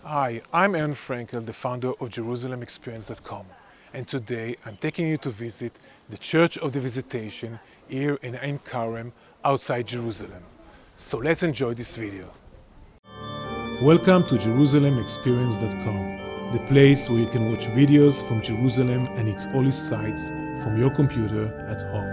Hi, I'm Aaron Frankel, the founder of JerusalemExperience.com, and today I'm taking you to visit the Church of the Visitation here in Ein Kerem outside Jerusalem. So let's enjoy this video. Welcome to JerusalemExperience.com, the place where you can watch videos from Jerusalem and its holy sites from your computer at home.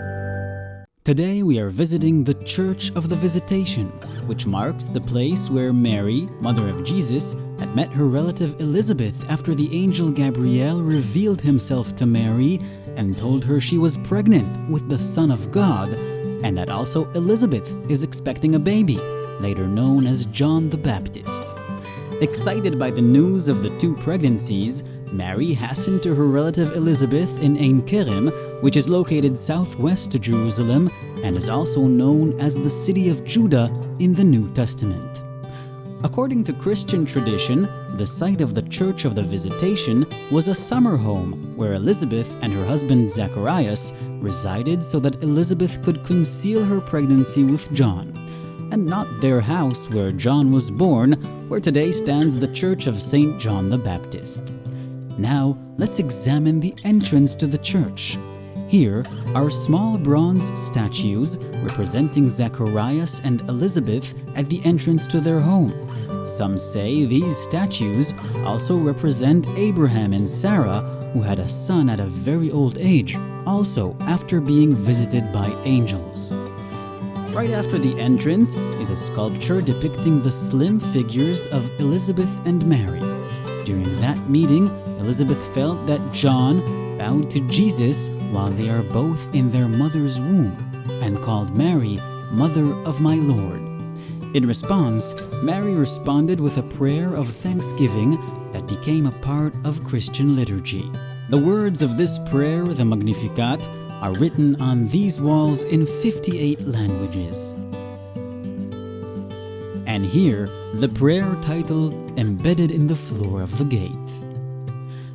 Today we are visiting the Church of the Visitation, which marks the place where Mary, mother of Jesus, had met her relative Elizabeth after the angel Gabriel revealed himself to Mary and told her she was pregnant with the Son of God, and that also Elizabeth is expecting a baby, later known as John the Baptist. Excited by the news of the two pregnancies, Mary hastened to her relative Elizabeth in Ein Kerem, which is located southwest to Jerusalem and is also known as the city of Judah in the New Testament. According to Christian tradition, the site of the Church of the Visitation was a summer home where Elizabeth and her husband Zacharias resided so that Elizabeth could conceal her pregnancy with John, and not their house where John was born, where today stands the Church of St. John the Baptist. Now, let's examine the entrance to the church. Here are small bronze statues representing Zacharias and Elizabeth at the entrance to their home. Some say these statues also represent Abraham and Sarah, who had a son at a very old age, also after being visited by angels. Right after the entrance is a sculpture depicting the slim figures of Elizabeth and Mary. During that meeting, Elizabeth felt that John bowed to Jesus while they are both in their mother's womb and called Mary, Mother of my Lord. In response, Mary responded with a prayer of thanksgiving that became a part of Christian liturgy. The words of this prayer, the Magnificat, are written on these walls in 58 languages. And here, the prayer title embedded in the floor of the gate.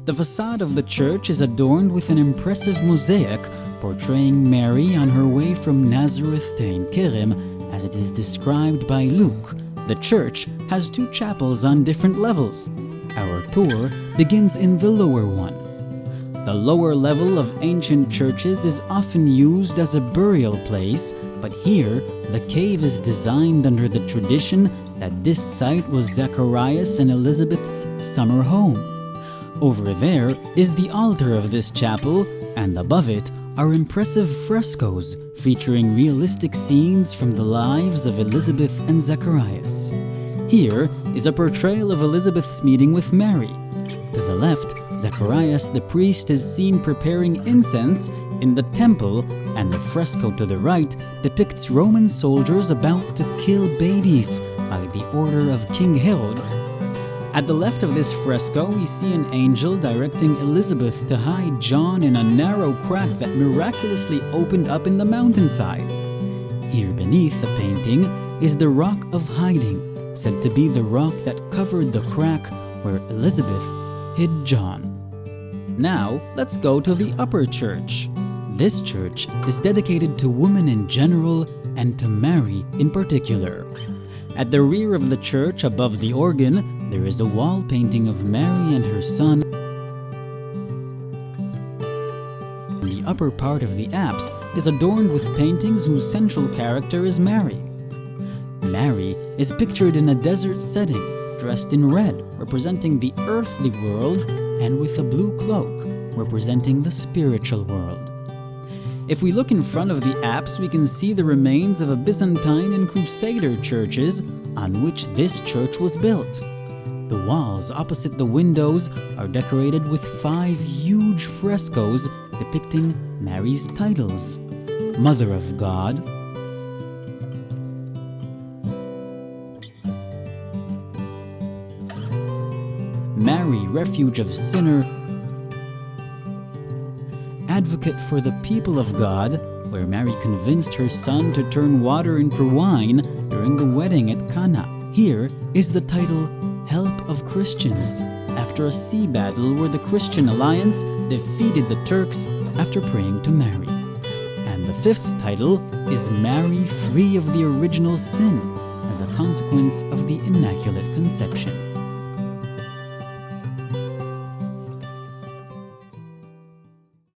The facade of the church is adorned with an impressive mosaic portraying Mary on her way from Nazareth to Ein Kerem, as it is described by Luke. The church has two chapels on different levels. Our tour begins in the lower one. The lower level of ancient churches is often used as a burial place, but here the cave is designed under the tradition that this site was Zacharias and Elizabeth's summer home. Over there is the altar of this chapel, and above it are impressive frescoes featuring realistic scenes from the lives of Elizabeth and Zacharias. Here is a portrayal of Elizabeth's meeting with Mary. To the left, Zacharias the priest is seen preparing incense in the temple, and the fresco to the right depicts Roman soldiers about to kill babies by the order of King Herod. At the left of this fresco, we see an angel directing Elizabeth to hide John in a narrow crack that miraculously opened up in the mountainside. Here beneath the painting is the Rock of Hiding, said to be the rock that covered the crack where Elizabeth hid John. Now, let's go to the upper church. This church is dedicated to women in general and to Mary in particular. At the rear of the church, above the organ, there is a wall painting of Mary and her son. The upper part of the apse is adorned with paintings whose central character is Mary. Mary is pictured in a desert setting, dressed in red, representing the earthly world, and with a blue cloak, representing the spiritual world. If we look in front of the apse, we can see the remains of a Byzantine and Crusader churches on which this church was built. The walls opposite the windows are decorated with 5 huge frescoes depicting Mary's titles: Mother of God, Mary, Refuge of Sinner, Advocate for the People of God, where Mary convinced her son to turn water into wine during the wedding at Cana. Here is the title Help of Christians, after a sea battle where the Christian Alliance defeated the Turks after praying to Mary. And the 5th title is Mary, Free of the Original Sin, as a consequence of the Immaculate Conception.